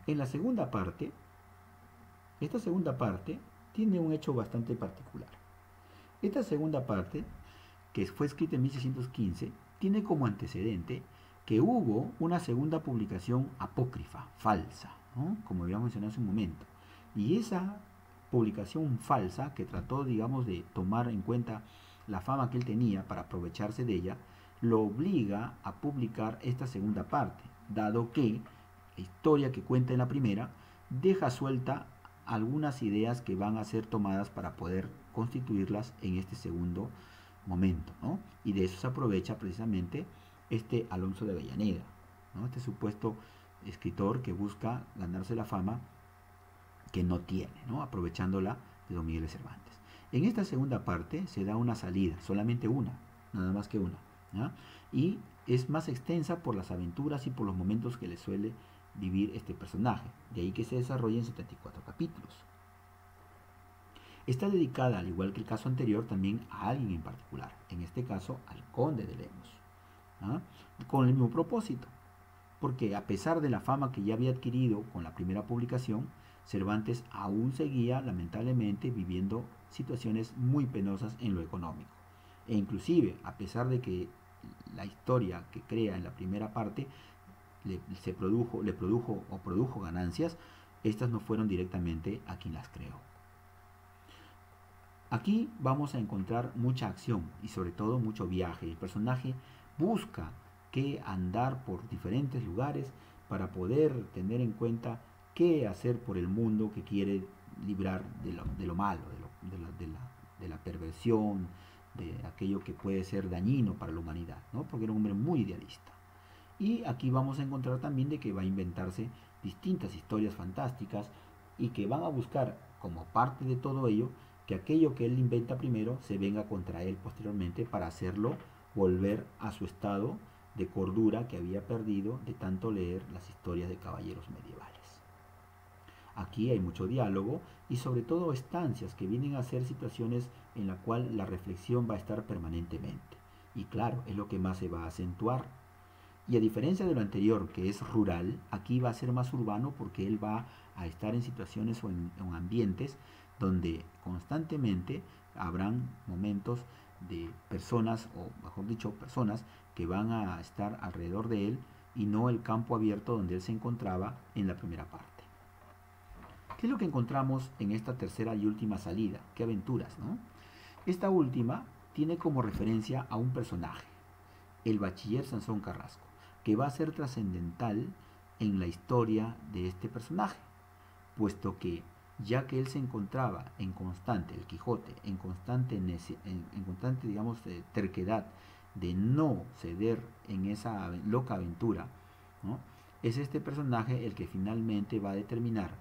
En la segunda parte, esta segunda parte tiene un hecho bastante particular. Esta segunda parte, que fue escrita en 1615, tiene como antecedente que hubo una segunda publicación apócrifa, falsa, ¿no? Como habíamos mencionado hace un momento. Y esa publicación falsa, que trató, digamos, de tomar en cuenta la fama que él tenía para aprovecharse de ella, lo obliga a publicar esta segunda parte, dado que la historia que cuenta en la primera deja suelta algunas ideas que van a ser tomadas para poder constituirlas en este segundo momento, ¿no? Y de eso se aprovecha precisamente este Alonso de Avellaneda, ¿no? Este supuesto escritor que busca ganarse la fama que no tiene, ¿no? Aprovechándola de Don Miguel de Cervantes. En esta segunda parte se da una salida, solamente una, nada más que una, ¿ya? Y es más extensa por las aventuras y por los momentos que le suele vivir este personaje, de ahí que se desarrolla en 74 capítulos. Está dedicada, al igual que el caso anterior, también a alguien en particular, en este caso al conde de Lemos, ¿ah? Con el mismo propósito, porque a pesar de la fama que ya había adquirido con la primera publicación, Cervantes aún seguía lamentablemente viviendo situaciones muy penosas en lo económico. E inclusive, a pesar de que la historia que crea en la primera parte le produjo ganancias, estas no fueron directamente a quien las creó. Aquí vamos a encontrar mucha acción y sobre todo mucho viaje. El personaje busca que andar por diferentes lugares para poder tener en cuenta qué hacer por el mundo que quiere librar de lo malo, de la perversión, de aquello que puede ser dañino para la humanidad, ¿no? Porque era un hombre muy idealista. Y aquí vamos a encontrar también de que va a inventarse distintas historias fantásticas y que van a buscar como parte de todo ello que aquello que él inventa primero se venga contra él posteriormente para hacerlo volver a su estado de cordura que había perdido de tanto leer las historias de caballeros medievales. Aquí hay mucho diálogo y sobre todo estancias que vienen a ser situaciones en la cual la reflexión va a estar permanentemente. Y claro, es lo que más se va a acentuar. Y a diferencia de lo anterior, que es rural, aquí va a ser más urbano porque él va a estar en situaciones o en ambientes donde constantemente habrán momentos de personas, o mejor dicho, personas que van a estar alrededor de él y no el campo abierto donde él se encontraba en la primera parte. ¿Qué es lo que encontramos en esta tercera y última salida? ¿Qué aventuras, no? Esta última tiene como referencia a un personaje, el bachiller Sansón Carrasco, que va a ser trascendental en la historia de este personaje, puesto que ya que él se encontraba en constante, el Quijote, en constante, digamos, terquedad de no ceder en esa loca aventura, ¿no? Es este personaje el que finalmente va a determinar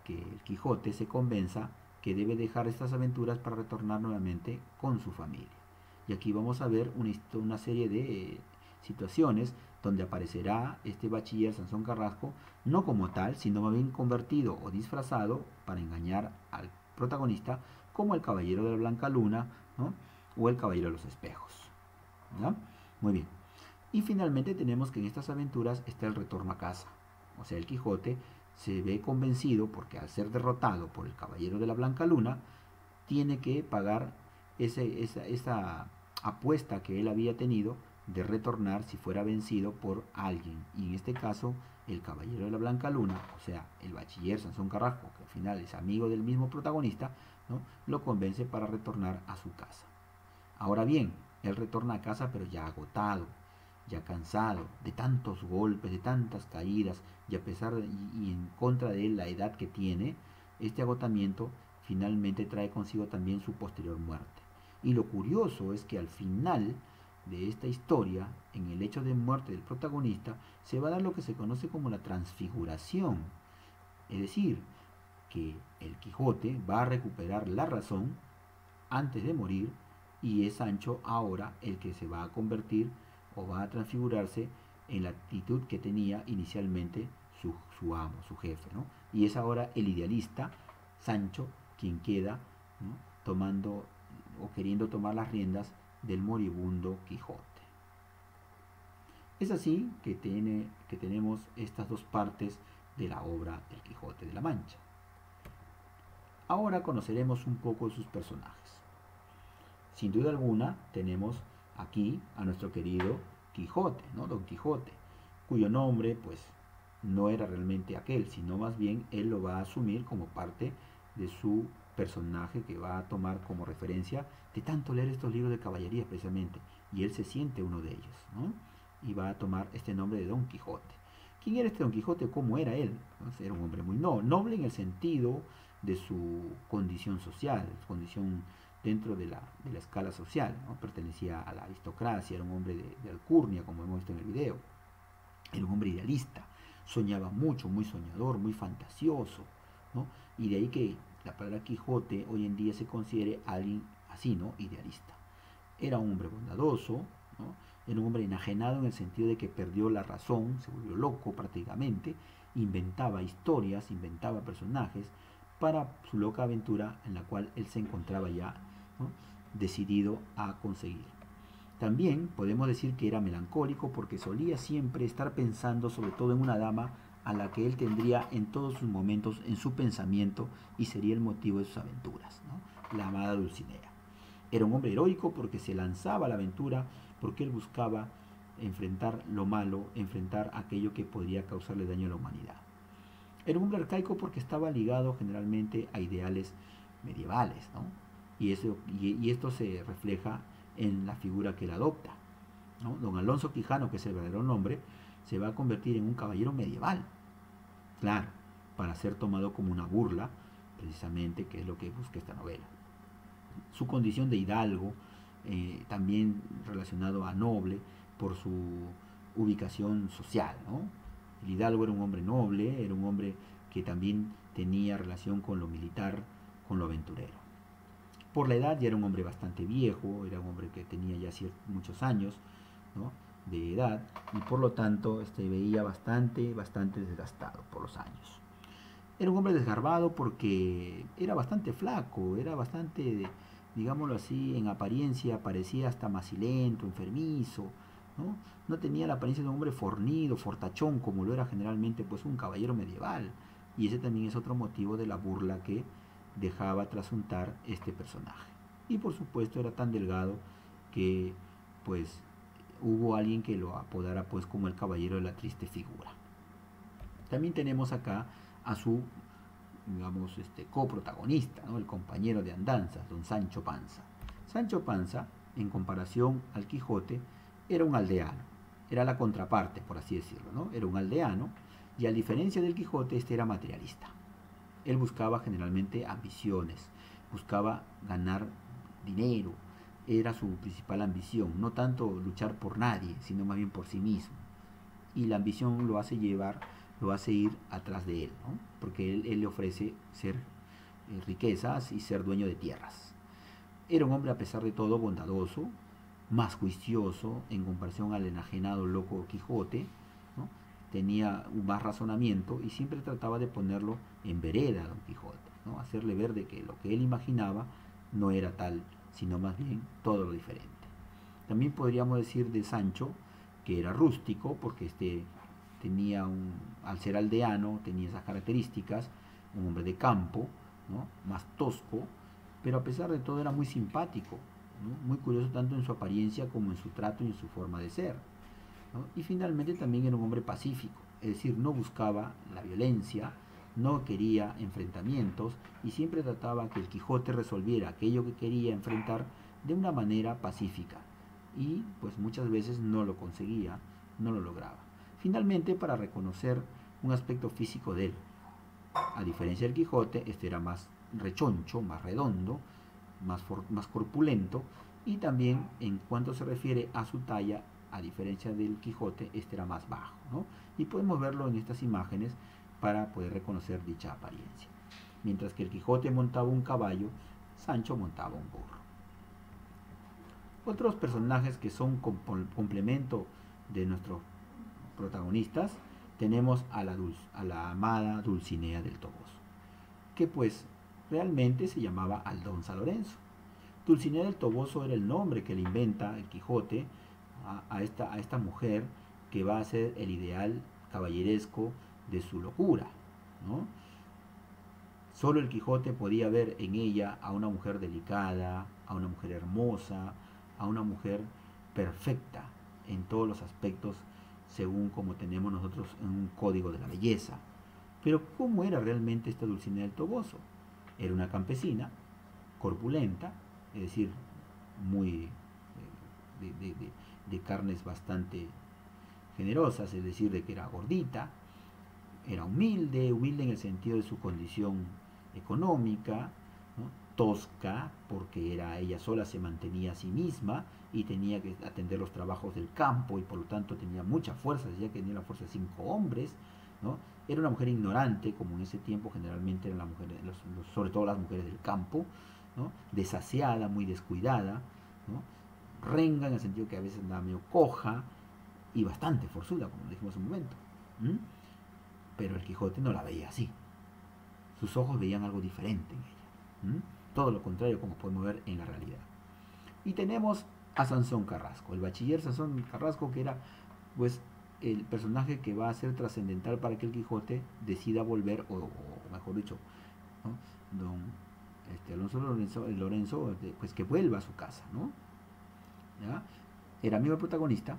que el Quijote se convenza que debe dejar estas aventuras para retornar nuevamente con su familia. Y aquí vamos a ver una serie de situaciones donde aparecerá este bachiller Sansón Carrasco, no como tal, sino más bien convertido o disfrazado para engañar al protagonista, como el caballero de la Blanca Luna, ¿no? O el caballero de los espejos, ¿no? Muy bien. Y finalmente tenemos que en estas aventuras está el retorno a casa. O sea, el Quijote se ve convencido porque al ser derrotado por el caballero de la Blanca Luna, tiene que pagar esa apuesta que él había tenido de retornar si fuera vencido por alguien. Y en este caso, el caballero de la Blanca Luna, o sea, el bachiller Sansón Carrasco, que al final es amigo del mismo protagonista, ¿no? Lo convence para retornar a su casa. Ahora bien, él retorna a casa pero ya agotado, ya cansado de tantos golpes, de tantas caídas, y a pesar de, y en contra de él la edad que tiene, este agotamiento finalmente trae consigo también su posterior muerte. Y lo curioso es que al final de esta historia, en el hecho de muerte del protagonista, se va a dar lo que se conoce como la transfiguración. Es decir, que el Quijote va a recuperar la razón antes de morir y es Sancho ahora el que se va a convertir o va a transfigurarse en la actitud que tenía inicialmente su amo, su jefe, ¿no? Y es ahora el idealista, Sancho, quien queda, ¿no? Tomando o queriendo tomar las riendas del moribundo Quijote. Es así que tenemos estas dos partes de la obra del Quijote de la Mancha. Ahora conoceremos un poco de sus personajes. Sin duda alguna tenemos aquí a nuestro querido Quijote, ¿no? Don Quijote, cuyo nombre pues no era realmente aquel, sino más bien él lo va a asumir como parte de su personaje que va a tomar como referencia de tanto leer estos libros de caballería precisamente, y él se siente uno de ellos, ¿no? Y va a tomar este nombre de Don Quijote. ¿Quién era este Don Quijote? ¿Cómo era él? Pues era un hombre muy noble en el sentido de su condición social, su condición dentro de la escala social, ¿no? Pertenecía a la aristocracia, era un hombre de alcurnia, como hemos visto en el video. Era un hombre idealista, soñaba mucho, muy soñador, muy fantasioso, ¿no? Y de ahí que la palabra Quijote hoy en día se considere alguien así, ¿no? Idealista. Era un hombre bondadoso, ¿no? Era un hombre enajenado en el sentido de que perdió la razón, se volvió loco prácticamente, inventaba historias, inventaba personajes para su loca aventura en la cual él se encontraba ya, ¿no? Decidido a conseguir. También podemos decir que era melancólico porque solía siempre estar pensando sobre todo en una dama a la que él tendría en todos sus momentos en su pensamiento y sería el motivo de sus aventuras, ¿no? La amada Dulcinea. Era un hombre heroico porque se lanzaba a la aventura, porque él buscaba enfrentar lo malo, enfrentar aquello que podría causarle daño a la humanidad. Era un hombre arcaico porque estaba ligado generalmente a ideales medievales, ¿no? Y esto se refleja en la figura que él adopta, ¿no? Don Alonso Quijano, que es el verdadero nombre, se va a convertir en un caballero medieval, claro, para ser tomado como una burla, precisamente, que es lo que busca esta novela. Su condición de hidalgo, también relacionado a noble por su ubicación social, ¿no? El hidalgo era un hombre noble, era un hombre que también tenía relación con lo militar, con lo aventurero. Por la edad ya era un hombre bastante viejo, era un hombre que tenía ya muchos años, ¿no? De edad, y por lo tanto veía bastante desgastado por los años. Era un hombre desgarbado porque era bastante flaco, era bastante, digámoslo así, en apariencia parecía hasta macilento, enfermizo, ¿no? No tenía la apariencia de un hombre fornido, fortachón, como lo era generalmente pues un caballero medieval. Y ese también es otro motivo de la burla que dejaba trasuntar este personaje. Y por supuesto era tan delgado que pues hubo alguien que lo apodara pues como el caballero de la triste figura. También tenemos acá a su, digamos, coprotagonista, ¿no? El compañero de andanzas, don Sancho Panza. Sancho Panza, en comparación al Quijote, era un aldeano, era la contraparte, por así decirlo, ¿no? Era un aldeano, y a diferencia del Quijote, este era materialista. Él buscaba generalmente ambiciones, buscaba ganar dinero, era su principal ambición, no tanto luchar por nadie, sino más bien por sí mismo. Y la ambición lo hace ir atrás de él, ¿no? Porque él le ofrece ser riquezas y ser dueño de tierras. Era un hombre a pesar de todo bondadoso, más juicioso en comparación al enajenado loco Quijote, ¿no? Tenía un más razonamiento y siempre trataba de ponerlo en vereda a Don Quijote, ¿no? Hacerle ver de que lo que él imaginaba no era tal, sino más bien todo lo diferente. También podríamos decir de Sancho que era rústico porque tenía al ser aldeano tenía esas características, un hombre de campo, ¿no? Más tosco, pero a pesar de todo era muy simpático, ¿no? Muy curioso tanto en su apariencia como en su trato y en su forma de ser, ¿no? Y finalmente también era un hombre pacífico, es decir, no buscaba la violencia, no quería enfrentamientos y siempre trataba que el Quijote resolviera aquello que quería enfrentar de una manera pacífica y pues muchas veces no lo conseguía, no lo lograba. Finalmente, para reconocer un aspecto físico de él, a diferencia del Quijote, este era más rechoncho, más redondo, más corpulento y también en cuanto se refiere a su talla, a diferencia del Quijote, este era más bajo, ¿no? Y podemos verlo en estas imágenes para poder reconocer dicha apariencia. Mientras que el Quijote montaba un caballo, Sancho montaba un burro. Otros personajes que son complemento de nuestros protagonistas, tenemos a la amada Dulcinea del Toboso, que pues realmente se llamaba Aldonza Lorenzo. Dulcinea del Toboso era el nombre que le inventa el Quijote a esta mujer que va a ser el ideal caballeresco de su locura, ¿no? Solo el Quijote podía ver en ella a una mujer delicada, a una mujer hermosa, a una mujer perfecta en todos los aspectos, según como tenemos nosotros en un código de la belleza. Pero ¿cómo era realmente esta Dulcinea del Toboso? Era una campesina, corpulenta, es decir, muy de carnes bastante generosas, es decir, de que era gordita, era humilde, humilde en el sentido de su condición económica, ¿no? Tosca, porque era ella sola, se mantenía a sí misma y tenía que atender los trabajos del campo y por lo tanto tenía mucha fuerza, decía que tenía la fuerza de 5 hombres, ¿no? Era una mujer ignorante, como en ese tiempo generalmente eran las mujeres, sobre todo las mujeres del campo, ¿no? Desaseada, muy descuidada, ¿no? Renga en el sentido que a veces andaba medio coja y bastante forzuda, como dijimos hace un momento. ¿Mm? Pero el Quijote no la veía así. Sus ojos veían algo diferente en ella. ¿Mm? Todo lo contrario como podemos ver en la realidad. Y tenemos a Sansón Carrasco, el bachiller Sansón Carrasco, que era pues el personaje que va a ser trascendental para que el Quijote decida volver, o mejor dicho, ¿no? Don Alonso Lorenzo, pues que vuelva a su casa, ¿no? ¿Ya? Era amigo del protagonista,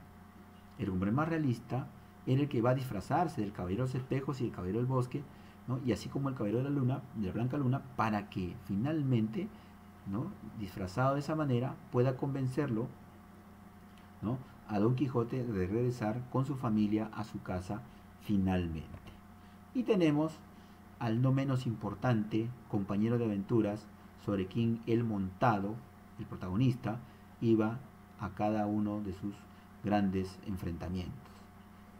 el hombre más realista, era el que va a disfrazarse del caballero de los espejos y el caballero del bosque, ¿no? Y así como el caballero de la luna, de la blanca luna, para que finalmente, ¿no? Disfrazado de esa manera, pueda convencerlo, ¿no? A Don Quijote de regresar con su familia a su casa finalmente. Y tenemos al no menos importante compañero de aventuras sobre quien él montado, el protagonista, iba a cada uno de sus grandes enfrentamientos,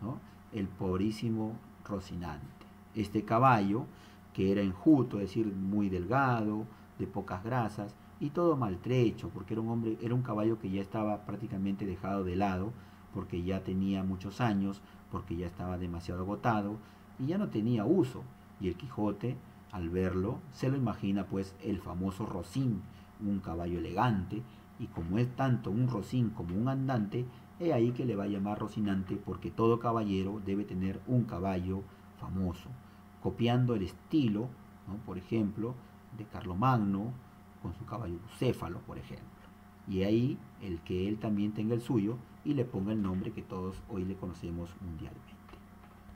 ¿no? El pobrísimo Rocinante. Este caballo, que era enjuto, es decir, muy delgado, de pocas grasas, y todo maltrecho, porque era un caballo que ya estaba prácticamente dejado de lado, porque ya tenía muchos años, porque ya estaba demasiado agotado, y ya no tenía uso. Y el Quijote, al verlo, se lo imagina pues el famoso Rocín, un caballo elegante, y como es tanto un Rocín como un andante, es ahí que le va a llamar Rocinante, porque todo caballero debe tener un caballo famoso, copiando el estilo, ¿no? Por ejemplo, de Carlomagno, con su caballo Bucéfalo, por ejemplo. Y ahí el que él también tenga el suyo y le ponga el nombre que todos hoy le conocemos mundialmente.